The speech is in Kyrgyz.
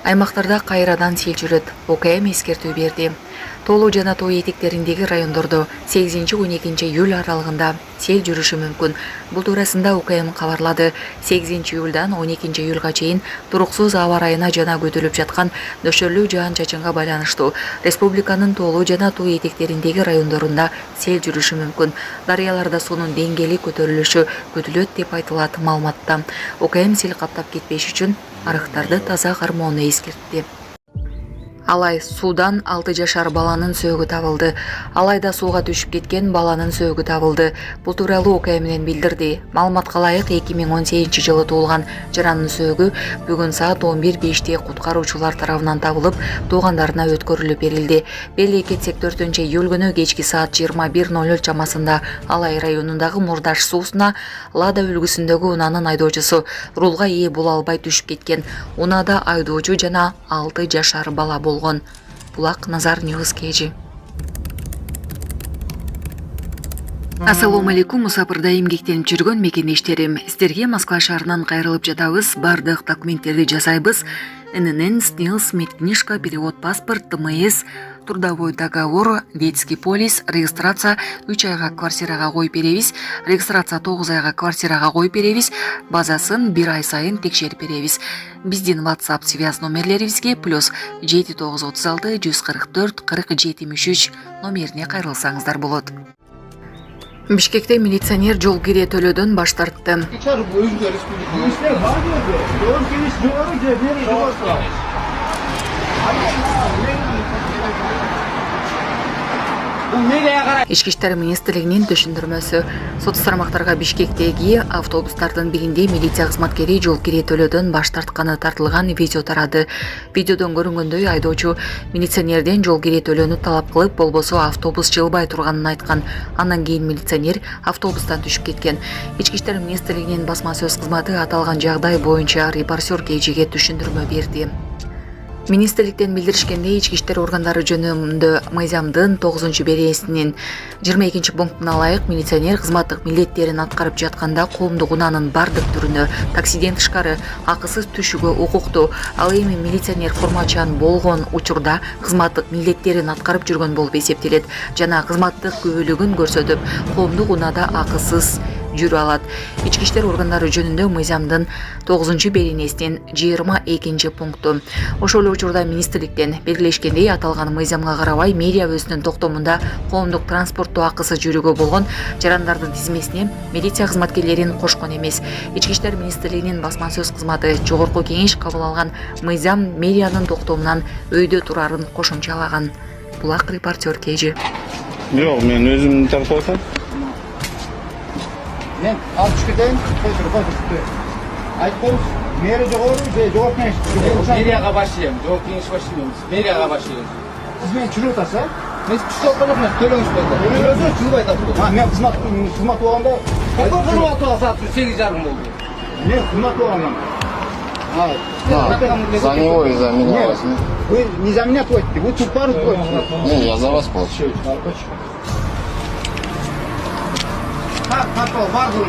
Аймактарда кайрадан сел жүрөт. ОКМ эскертүү берди. Тоолуу жана тоо этектериндеги райондордо 8-12 июль аралыгында сел жүрүшү мүмкүн. Бул туурасында УКМ кабарлады. 8 июлдан 12 июлга чейин туруксуз аба ырайына жана көтөлүп жаткан нөшөрлүү жаан-чачынга байланыштуу республиканын тоолуу жана тоо этектериндеги райондорунда сел жүрүшү мүмкүн. Дарыяларда суунун деңгээли көтөрүлүшү күтүлөт деп айтылат маалыматта. УКМ сел каптап кетпеш үчүн арыктарды таза кармоону эскертти. Алай суудан 6 жашар баланын сөөгү табылды. Алайда сууга түшүп кеткен баланын сөөгү табылды. Бул тууралуу ОКМден билдирди. Маалыматка ылайык 2018 жылы туулган жаранын сөөгү бүгүн саат 11:05 куткаруучулар тарабынан табылып, туугандарына өткөрүлүп берилди. Белги кетсек 4 июль күнү кечки саат 21:00 чамасында Алай районундагы Мурдаш суусуна Лада үлгүсүндөгү унаанын айдоочусу рулга ээ боло албай түшүп кеткен. Унаада айдоочу жана 6 жашар бала болгон. Булак Назар Ньюс KG. Ассаламу алейкум, мусапырда эмгектенип жүргөн мекендештерим. Сиздерге Москва шаарынан кайрылып жатабыз. Бардык документтерди жасайбыз. ННН, СНИЛС, медкнижка, перевод паспорт, ТМС, трудовой договор, детский полис, регистрация 3 айга квартирага коюп беребиз, регистрация 9 айга квартирага коюп беребиз, базасын 1 ай сайын текшерип беребиз. Биздин WhatsApp связь номерлерибизге +7 936 144 40 73 номерине кайрылсаңыздар болот. Бишкекте милиционер жол кире төлөөдөн баш тартты. Ички иштер министрлигинин түшүндүрмөсү. Сот тармактарга Бишкектеги автобустардын биринде милиция кызматкери жол кире төлөөдөн баш тартканы тартылган видео тарады. Видеодон көрүнгөндөй айдоочу милиционерден жол кире төлөөнү талап кылып, болбосо автобус жылбай турганын айткан. Андан кийин милиционер автобустан түшүп кеткен. Ички иштер министрлигинин басма сөз кызматы аталган жагдай боюнча репортер KGге түшүндүрмө берди. Министрликтен билдиришкендей, ички иштер органдары жөнүндө мыйзамдын 9-беренесинин 22 пунктуна ылайык милиционер кызматтык милдеттерин аткарып жатканда коомдук унаанын бардык түрүнө таксиден тышкары акысыз түшүүгө укуктуу. Ал эми милиционер формачан болгон учурда кызматтык милдеттерин аткарып жүргөн болуп эсептелет жана кызматтык күбөлүгүн көрсөтүп, коомдук унаада акысыз жүрө алат. Ички иштер органдары жөнүндө мыйзамдын 9-беренесинин 22 пункту. Ошол учурда министрликтен белгилешкендей, аталган мыйзамга карабай мэрия өзүнүн токтомунда коомдук транспорттоо акысыз жүрүүгө болгон жарандардын тизмесине милиция кызматкерлерин кошкон эмес. Ички иштер министрлигинин басма сөз кызматы жогорку кеңеш кабыл алган мыйзам мэриянын токтомунан өйдө турарын кошумчалаган. Булак репортер KG. Жок, мен өзүм тартып атам. Men alып кетейин, koydur. Айтпаңыз, мэри жогору, жогорку кеңеш. Мэрияга башлайм, жогорку кеңеш башлайбыз. Мэрияга башлайбыз. Сиз мени чүрүп атасыз, Мен күчтөп калдым, төлөңүз болду. Төлөңүз жылбай таптым. мен кызмат болгондо Кызмат болгондо саат 8:30 болду. мен кызмат болгондом. За него и за меня возьми. Вы не за меня платите, вы тут пару платите. Не, я за вас плачу. Как, бардым.